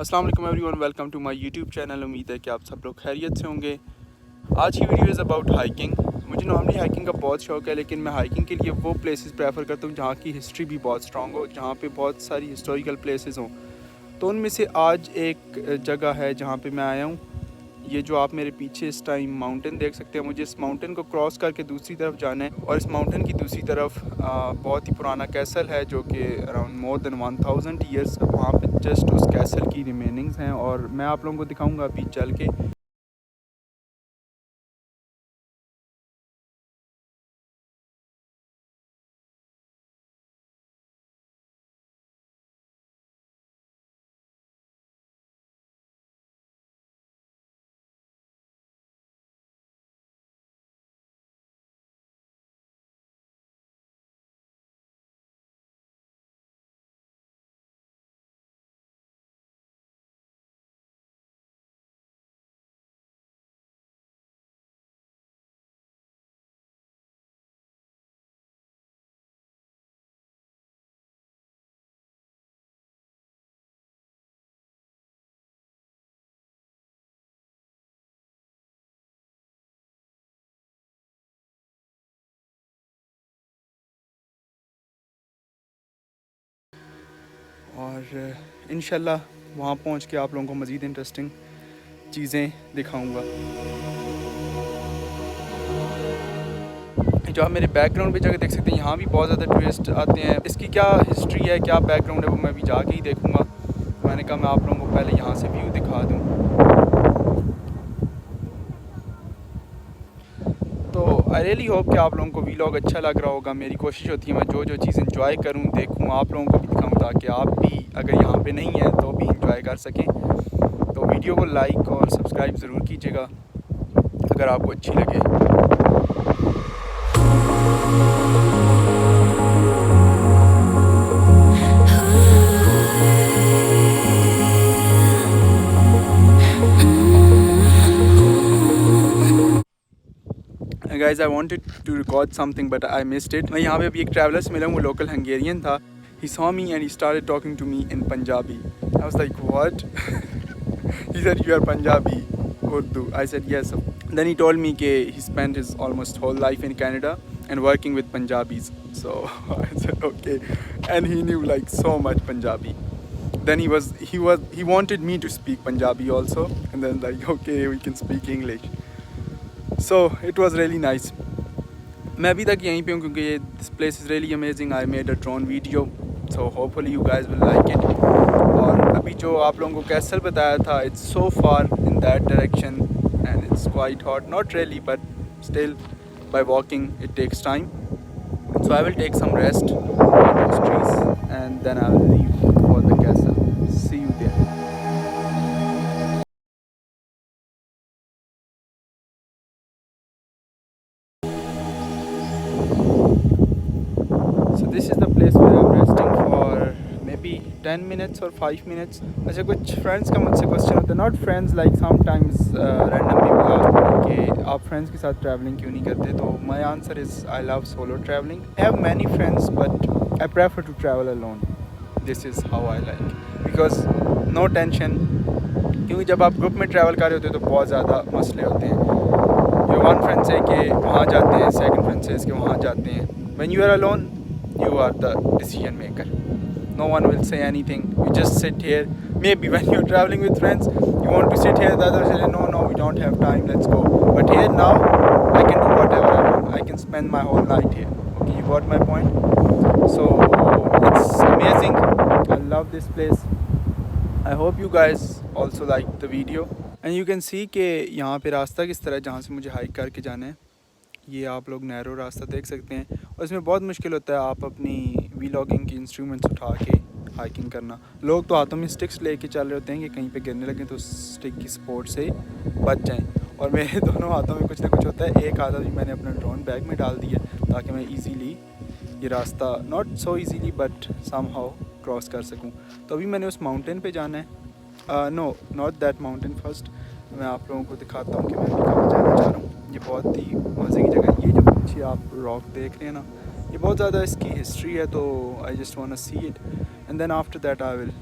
अस्सलाम वालेकुम everyone, welcome to my YouTube channel. उम्मीद है कि आप सब लोग खैरियत से होंगे। आज की वीडियो इज़ अबाउट हाइकिंग। मुझे नॉर्मली हाइकिंग का बहुत शौक है, लेकिन मैं हाइकिंग के लिए वो प्लेसेस प्रेफर करता हूँ जहाँ की हिस्ट्री भी बहुत स्ट्रॉन्ग हो, जहाँ पे बहुत सारी हिस्टोरिकल प्लेसेस हों। तो उनमें से आज एक जगह है जहाँ पे मैं आया हूँ। ये जो आप मेरे पीछे इस टाइम माउंटेन देख सकते हैं, मुझे इस माउंटेन को क्रॉस करके दूसरी तरफ जाना है। और इस माउंटेन की दूसरी तरफ बहुत ही पुराना कैसल है जो कि अराउंड मोर देन 1000 ईयर्स वहाँ पे जस्ट उस कैसल की रिमेनिंग्स हैं, और मैं आप लोगों को दिखाऊंगा अभी चल के। और इंशाल्लाह वहाँ पहुँच के आप लोगों को मज़ीद इंटरेस्टिंग चीज़ें दिखाऊंगा। जो आप मेरे बैकग्राउंड पे जाकर देख सकते हैं, यहाँ भी बहुत ज़्यादा टूरिस्ट आते हैं। इसकी क्या हिस्ट्री है, क्या बैकग्राउंड है, वो मैं भी जाके ही देखूँगा। मैंने कहा मैं आप लोगों को पहले यहाँ से व्यू दिखा दूँ। तो आई रियली होप कि आप लोगों को वीलॉग अच्छा लग रहा होगा। मेरी कोशिश होती है मैं जो जो चीज़ इंजॉय करूँ, देखूँ, आप लोगों को भी दिखाऊँ, ताकि आप भी अगर यहाँ पे नहीं हैं तो भी इंजॉय कर सकें। तो वीडियो को लाइक और सब्सक्राइब ज़रूर कीजिएगा अगर आपको अच्छी लगे। Guys I wanted to record something but I missed it. मैं यहाँ पे अभी एक ट्रैवलर से मिला हूँ, वो लोकल हंगेरियन था। He saw me and he started talking to me in Punjabi. I was like what? He said you are Punjabi, Urdu. I said yes. Then he told me that he spent his almost whole life in Canada and working with Punjabis. So I said okay, and he knew like so much Punjabi. Then he wanted me to speak Punjabi also, and then like okay, we can speak English. So it was really nice. मैं अभी तक यहीं पे हूँ क्योंकि ये this place is really amazing. I made a drone video, so hopefully you guys will like it. और अभी जो आप लोगों को कैसल बताया था, it's so far in that direction and it's quite hot. Not really, but still by walking it takes time. So I will take some rest on those trees and then I will leave for the castle. See you there. So this is the place where I'm resting for maybe 10 minutes or 5 minutes. अच्छा, कुछ friends का मुझसे question होता है, not friends like sometimes random people ask me कि आप friends के साथ ट्रैवलिंग क्यों नहीं करते। तो my answer is I love solo travelling. I have many friends but I prefer to travel alone. This is how I like, because no tension. क्योंकि जब आप ग्रुप में ट्रैवल कर रहे होते हैं तो बहुत ज़्यादा मसले होते हैं। जो वन फ्रेंड से कि वहाँ जाते हैं, सेकंड फ्रेंड से कि वहाँ जाते हैं। When you are alone you are the decision maker. No one will say anything. You just sit here. Maybe when you're traveling with friends, you want to sit here, the others say no, we don't have time, let's go. But here now I can do whatever I want. I can spend my whole night here. Okay, you got my point? So it's amazing. I love this place. I hope you guys also like the video. And you can see कि यहाँ पे रास्ता किस तरह जहाँ से मुझे hike करके जाना है। ये आप लोग नैरो रास्ता देख सकते हैं, और इसमें बहुत मुश्किल होता है आप अपनी वीलॉगिंग की इंस्ट्रूमेंट्स उठा के हाइकिंग करना। लोग तो हाथों में स्टिक्स लेके चल रहे होते हैं कि कहीं पे गिरने लगे तो स्टिक की सपोर्ट से बच जाएं, और मेरे दोनों हाथों में कुछ ना कुछ होता है। एक हाथ अभी मैंने अपना ड्रोन बैग में डाल दिया ताकि मैं ईज़िली ये रास्ता, not so easily but somehow cross कर सकूँ। तो अभी मैंने उस माउंटेन पर जाना है। No, not that mountain. First मैं आप लोगों को दिखाता हूँ कि मैं कहाँ जाना चाह रहा हूँ। ये बहुत ही मज़े की जगह है। ये जो पीछे आप रॉक देख रहे हैं ना, ये बहुत ज़्यादा इसकी हिस्ट्री है, तो I just want to see it and then after that I will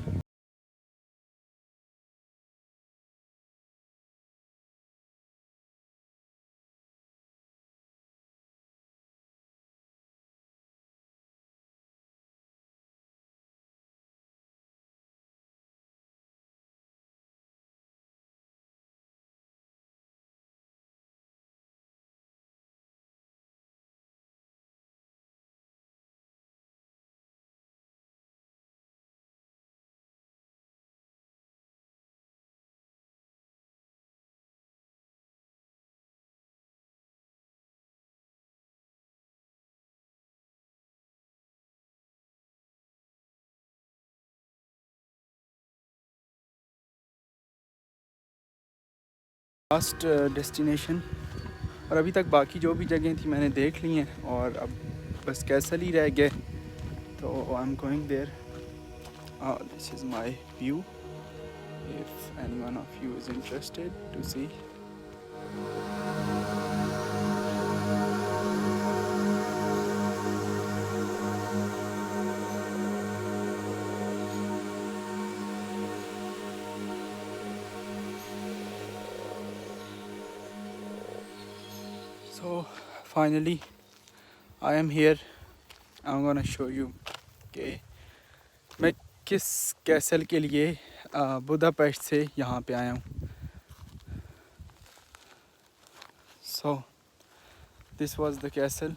last destination, और अभी तक बाकी जो भी जगह थी मैंने देख ली हैं और अब बस कैसल ही रह गए, तो I am going there. This is my view if anyone of you is interested to see. So finally I am here. I'm gonna show you कि मैं किस कैसल के लिए बुदापेस्ट से यहाँ पे आया हूँ। So this was the castle.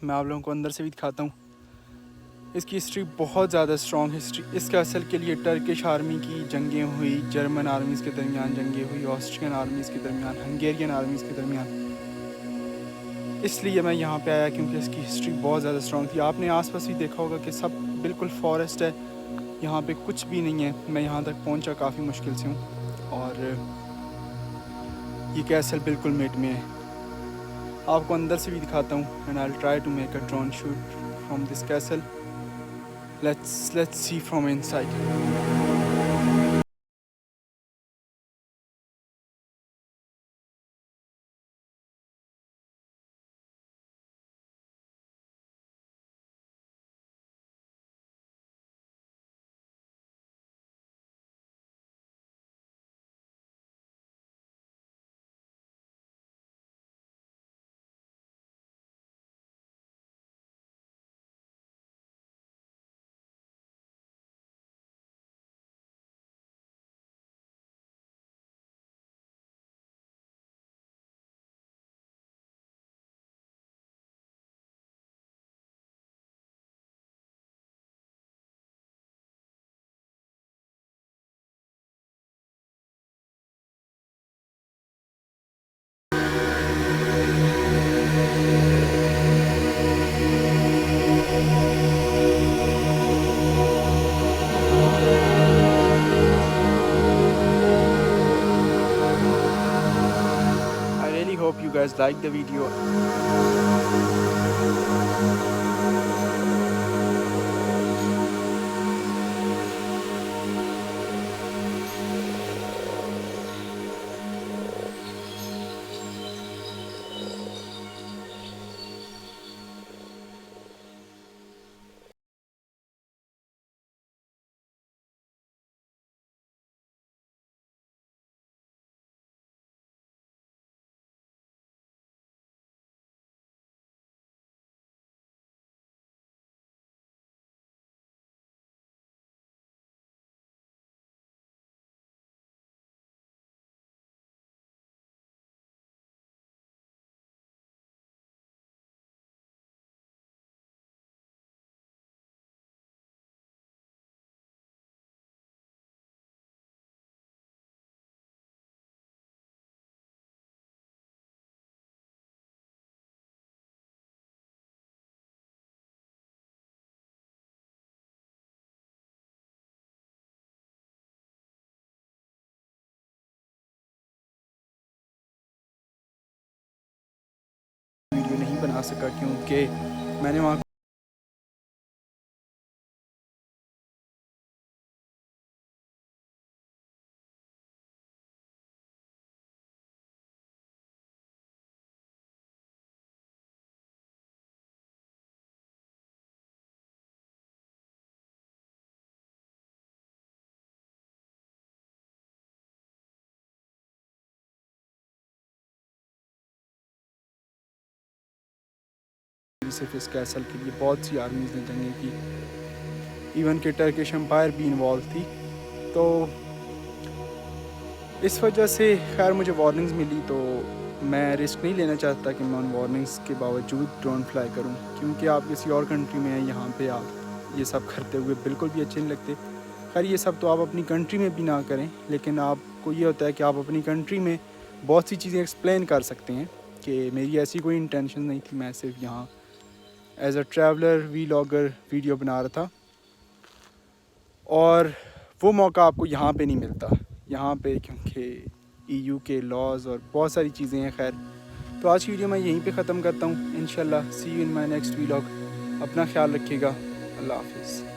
मैं आप लोगों को अंदर से भी दिखाता हूँ। इसकी हिस्ट्री बहुत ज़्यादा स्ट्रॉन्ग हिस्ट्री। इस कैसल के लिए टर्किश आर्मी की जंगें हुई, जर्मन आर्मीज़ के दरमियान जंगें हुई, ऑस्ट्रियन आर्मीज़ के दरमियान, हंगेरियन आर्मीज़ के दरमियान। इसलिए मैं यहाँ पे आया क्योंकि इसकी हिस्ट्री बहुत ज़्यादा स्ट्रॉन्ग थी। आपने आसपास भी देखा होगा कि सब बिल्कुल फॉरेस्ट है, यहाँ पे कुछ भी नहीं है। मैं यहाँ तक पहुँचा काफ़ी मुश्किल से हूँ और ये कैसल बिल्कुल मिड में है। आपको अंदर से भी दिखाता हूँ and I will try to make a drone shoot from this castle. Let's see from inside. I really hope you guys like the video. Video नहीं बना सका क्योंकि मैंने वहाँ सिर्फ इस कैसल के लिए बहुत सी आर्मीज़ ने जंगें की, इवन कि टर्किश एम्पायर भी इन्वॉल्व थी। तो इस वजह से खैर मुझे वार्निंग्स मिली, तो मैं रिस्क नहीं लेना चाहता कि मैं उन वार्निंग्स के बावजूद ड्रोन फ्लाई करूं, क्योंकि आप किसी और कंट्री में हैं, यहाँ पे आप ये सब करते हुए बिल्कुल भी अच्छे नहीं लगते। खैर ये सब तो आप अपनी कंट्री में भी ना करें, लेकिन आपको ये होता है कि आप अपनी कंट्री में बहुत सी चीज़ें एक्सप्लेन कर सकते हैं कि मेरी ऐसी कोई इंटेंशन नहीं थी, मैं सिर्फ यहाँ as a traveller vlogger video बना रहा था। और वो मौका आपको यहाँ पे नहीं मिलता, यहाँ पे क्योंकि EU के लॉज और बहुत सारी चीज़ें हैं। खैर, तो आज की वीडियो मैं यहीं पे ख़त्म करता हूँ। इंशाल्लाह see you in my next vlog. अपना ख्याल रखिएगा। अल्लाह हाफिज़।